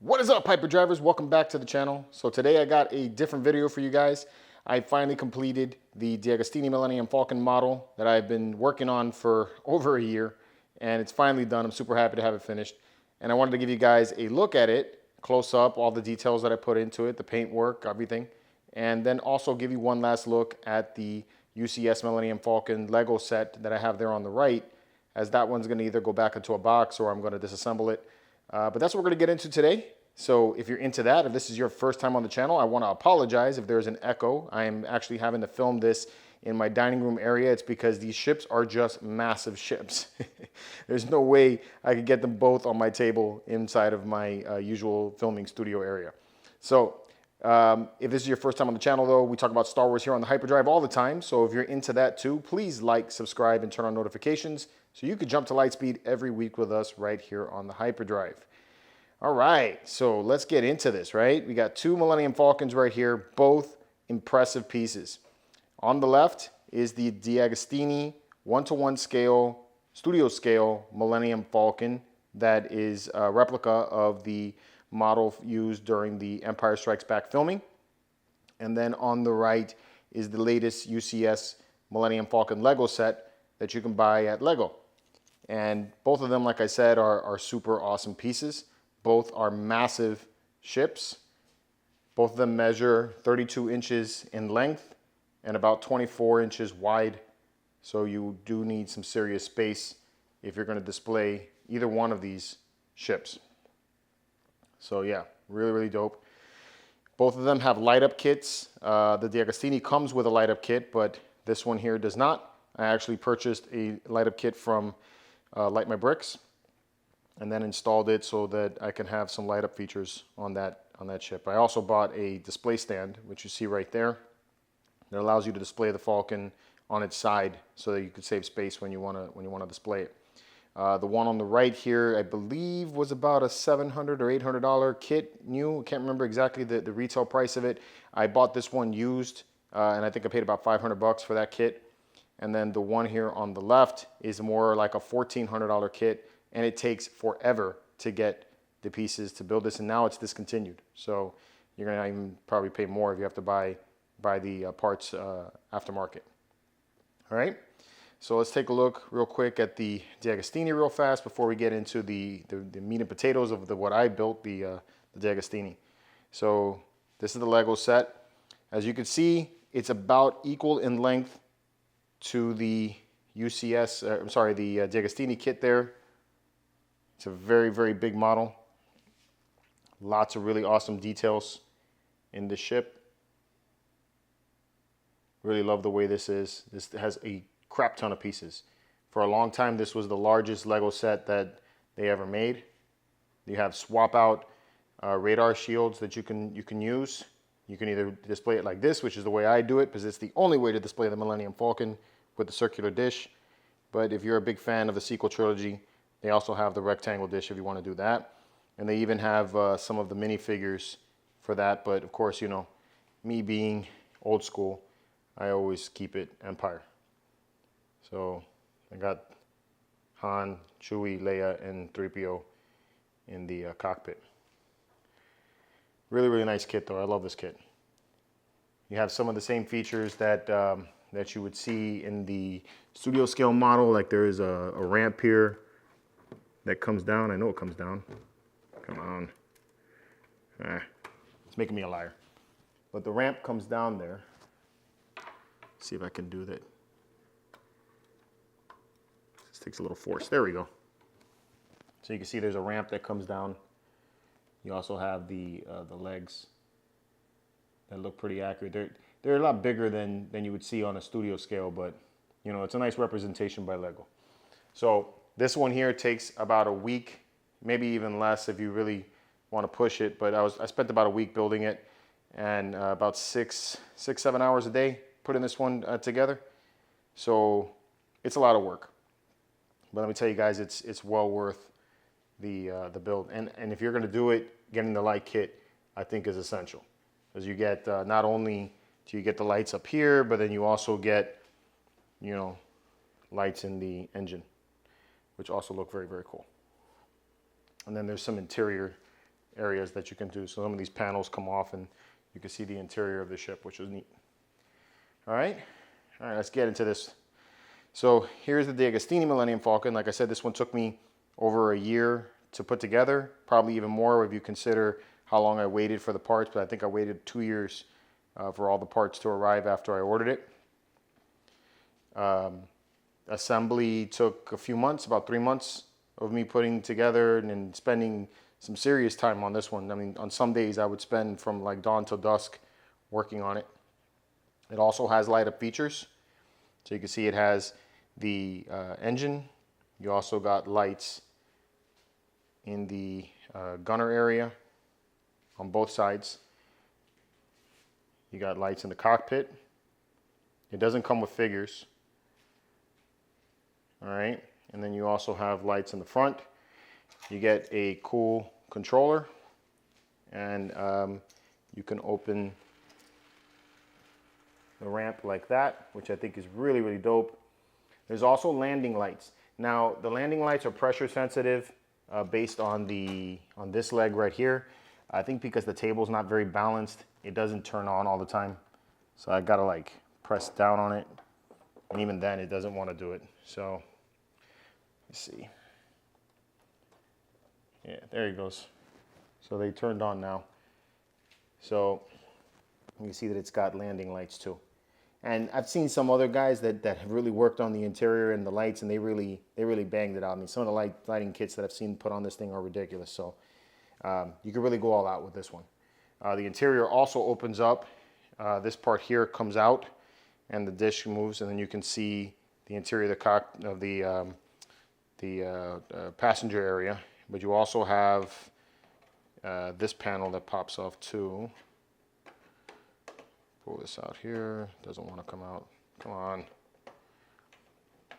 What is up, Hyperdrivers? Welcome back to the channel. So today I got a different video for you guys. I finally completed the Diagostini Millennium Falcon model that I've been working on for over a year, and it's finally done. I'm super happy to have it finished. And I wanted to give you guys a look at it, close up, all the details that I put into it, the paint work, everything. And then also give you one last look at the UCS Millennium Falcon Lego set that I have there on the right, as that one's gonna either go back into a box or I'm gonna disassemble it. But that's what we're gonna get into today. So if you're into that, if this is your first time on the channel, I wanna apologize if there's an echo. I am actually having to film this in my dining room area. It's because these ships are just massive ships. There's no way I could get them both on my table inside of my usual filming studio area. So if this is your first time on the channel though, we talk about Star Wars here on the Hyperdrive all the time. So if you're into that too, please like, subscribe, and turn on notifications so you can jump to Lightspeed every week with us right here on the Hyperdrive. All right, so let's get into this, right? We got two Millennium Falcons right here, both impressive pieces. On the left is the Diagostini 1:1 scale, studio scale Millennium Falcon that is a replica of the model used during the Empire Strikes Back filming. And then on the right is the latest UCS Millennium Falcon Lego set that you can buy at Lego. And both of them, like I said, are super awesome pieces. Both are massive ships. Both of them measure 32 inches in length and about 24 inches wide. So you do need some serious space if you're going to display either one of these ships. So yeah, really, really dope. Both of them have light up kits. The Diagostini comes with a light up kit, but this one here does not. I actually purchased a light up kit from Light My Bricks and then installed it so that I can have some light up features on that ship. I also bought a display stand, which you see right there, that allows you to display the Falcon on its side so that you can save space when you want to display it. The one on the right here, I believe, was about a $700 or $800 kit new. I can't remember exactly the retail price of it. I bought this one used, and I think I paid about 500 bucks for that kit. And then the one here on the left is more like a $1,400 kit, and it takes forever to get the pieces to build this, and now it's discontinued. So you're gonna even probably pay more if you have to buy the parts aftermarket. All right. So let's take a look real quick at the Diagostini real fast before we get into the meat and potatoes of what I built, the Diagostini. So this is the Lego set. As you can see, it's about equal in length to the UCS, the Diagostini kit there. It's a very, very big model. Lots of really awesome details in the ship. Really love the way this is. This has a crap ton of pieces. For a long time, this was the largest Lego set that they ever made. You have swap out radar shields that you can use. You can either display it like this, which is the way I do it, because it's the only way to display the Millennium Falcon with the circular dish. But if you're a big fan of the sequel trilogy, they also have the rectangle dish if you want to do that. And they even have some of the minifigures for that. But of course, you know, me being old school, I always keep it Empire. So I got Han, Chewie, Leia, and 3PO in the cockpit. Really, really nice kit though. I love this kit. You have some of the same features that that you would see in the studio scale model. Like there is a ramp here that comes down. I know it comes down. Come on. It's making me a liar. But the ramp comes down there. Let's see if I can do that. This takes a little force. There we go. So you can see there's a ramp that comes down. You also have the legs that look pretty accurate. They're a lot bigger than you would see on a studio scale, but you know, it's a nice representation by Lego. So this one here takes about a week, maybe even less if you really want to push it. But I spent about a week building it, and about 6-7 hours a day putting this one together. So it's a lot of work. But let me tell you guys, it's well worth the build. And if you're going to do it, getting the light kit, I think, is essential, because you get not only do you get the lights up here, but then you also get, you know, lights in the engine, which also look very, very cool. And then there's some interior areas that you can do. So some of these panels come off and you can see the interior of the ship, which is neat. All right, let's get into this. So here's the Diagostini Millennium Falcon. Like I said, this one took me over a year to put together, probably even more if you consider how long I waited for the parts, but I think I waited 2 years for all the parts to arrive after I ordered it. Assembly took a few months, about 3 months of me putting together and spending some serious time on this one. I mean, on some days I would spend from like dawn till dusk working on it. It also has light up features. So you can see it has the engine. You also got lights in the gunner area on both sides. You got lights in the cockpit. It doesn't come with figures. All right, and then you also have lights in the front. You get a cool controller, and you can open the ramp like that, which I think is really, really dope. There's also landing lights. Now, the landing lights are pressure sensitive based on this leg right here. I think because the table's not very balanced, it doesn't turn on all the time. So I gotta like press down on it, and even then it doesn't want to do it. So let's see. Yeah, there he goes. So they turned on now. So you can see that it's got landing lights too. And I've seen some other guys that have really worked on the interior and the lights, and they really banged it out. I mean, some of the lighting kits that I've seen put on this thing are ridiculous. So you can really go all out with this one. The interior also opens up. This part here comes out, and the dish moves, and then you can see the interior of the passenger area. But you also have this panel that pops off too. Pull this out here. Doesn't want to come out. Come on.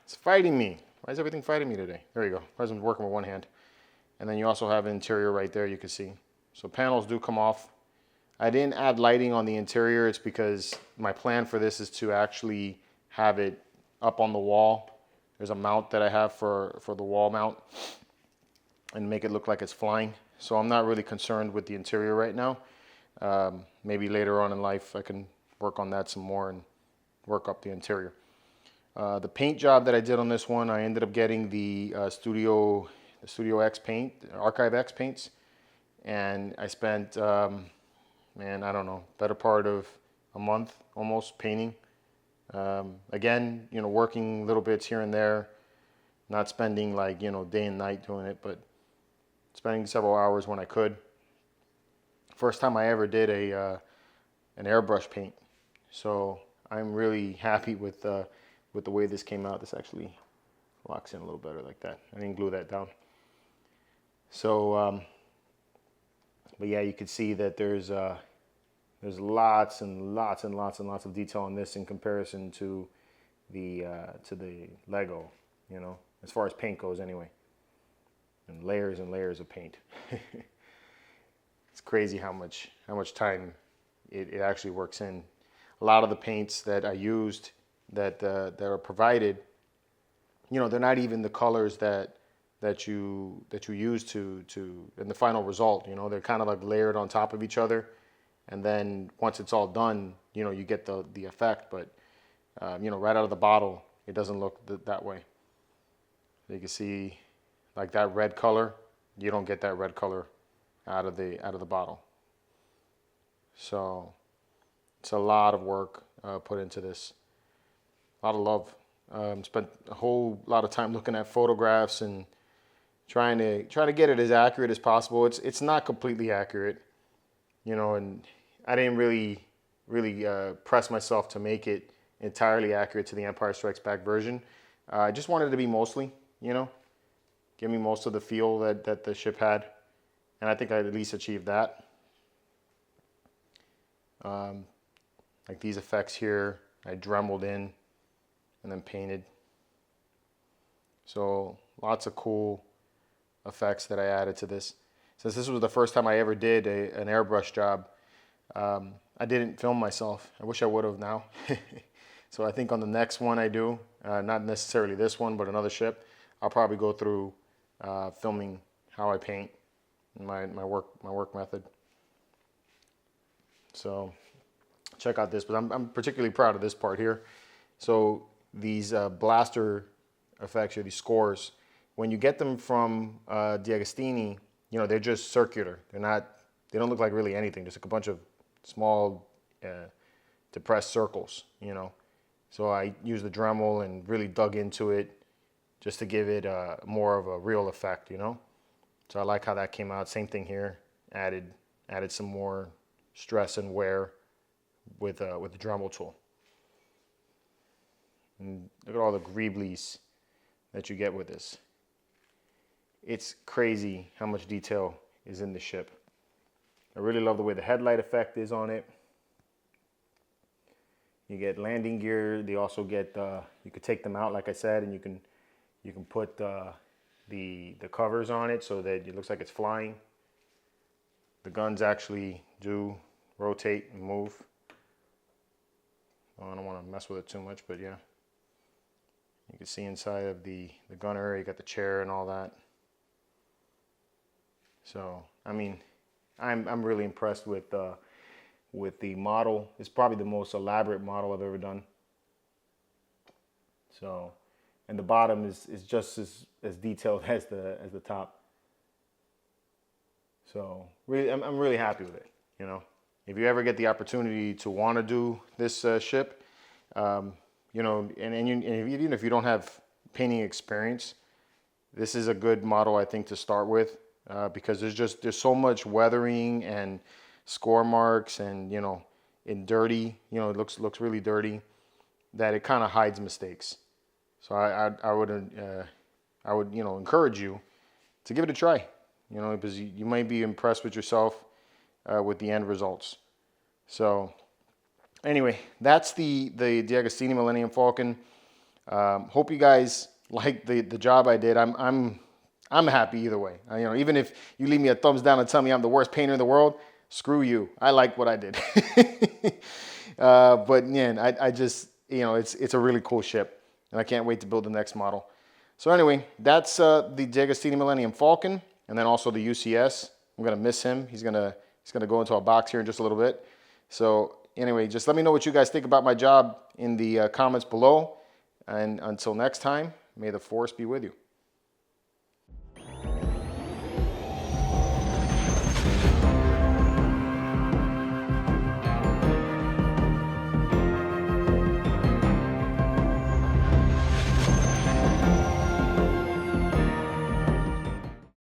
It's fighting me. Why is everything fighting me today? There you go. I was working with one hand. And then you also have an interior right there you can see. So panels do come off. I didn't add lighting on the interior. It's because my plan for this is to actually have it up on the wall. There's a mount that I have for the wall mount and make it look like it's flying. So I'm not really concerned with the interior right now. Maybe later on in life I can work on that some more and work up the interior. The paint job that I did on this one, I ended up getting the Studio X paint, Archive X paints, and I spent, man, I don't know, better part of a month almost painting. Again, you know, working little bits here and there, not spending like, you know, day and night doing it, but spending several hours when I could. First time I ever did an airbrush paint, so I'm really happy with the way this came out. This actually locks in a little better like that. I didn't glue that down. So, but yeah, you can see that there's lots and lots and lots and lots of detail on this in comparison to the Lego, you know, as far as paint goes anyway. And layers of paint. It's crazy how much time it actually works in. A lot of the paints that I used that are provided, you know, they're not even the colors that you use to in the final result. You know, they're kind of like layered on top of each other, and then once it's all done, you know, you get the effect. But you know, right out of the bottle, it doesn't look that way. You can see like that red color. You don't get that red color out of the bottle. So it's a lot of work put into this. A lot of love. Spent a whole lot of time looking at photographs and trying to get it as accurate as possible. It's not completely accurate, you know, and I didn't really press myself to make it entirely accurate to the Empire Strikes Back version. I just wanted it to be mostly, you know, give me most of the feel that the ship had, and I think I at least achieved that. Like these effects here, I dremeled in and then painted. So lots of cool effects that I added to this. Since this was the first time I ever did an airbrush job, I didn't film myself. I wish I would have now. So I think on the next one I do, not necessarily this one, but another ship, I'll probably go through filming how I paint in my work method. So check out this, but I'm particularly proud of this part here. So these blaster effects or these scores, when you get them from Diagostini, you know, they're just circular. They don't look like really anything, just like a bunch of small depressed circles, you know. So I used the Dremel and really dug into it just to give it more of a real effect, you know. So I like how that came out. Same thing here. Added some more stress and wear with the Dremel tool. And look at all the greeblies that you get with this. It's crazy how much detail is in the ship. I really love the way the headlight effect is on it. You get landing gear. They also get you could take them out, like I said, and you can put the covers on it so that it looks like it's flying. The guns actually do rotate and move. Well, I don't want to mess with it too much, but yeah. You can see inside of the gunner, you got the chair and all that. So, I mean, I'm really impressed with the model. It's probably the most elaborate model I've ever done. So, and the bottom is just as detailed as the top. So, really, I'm really happy with it. You know, if you ever get the opportunity to want to do this ship, you know, and even if you don't have painting experience, this is a good model, I think, to start with, because there's so much weathering and score marks, and you know, in dirty, you know, it looks really dirty, that it kind of hides mistakes. So I would you know, encourage you to give it a try, you know, because you might be impressed with yourself with the end results. So anyway, that's the Diagostini Millennium Falcon. Hope you guys like the job I did. I'm happy either way. You know, even if you leave me a thumbs down and tell me I'm the worst painter in the world, screw you. I like what I did. But yeah, I just, you know, it's a really cool ship, and I can't wait to build the next model. So anyway, that's the Diagostini Millennium Falcon, and then also the UCS. I'm gonna miss him. He's gonna go into a box here in just a little bit. So anyway, just let me know what you guys think about my job in the comments below. And until next time, may the force be with you.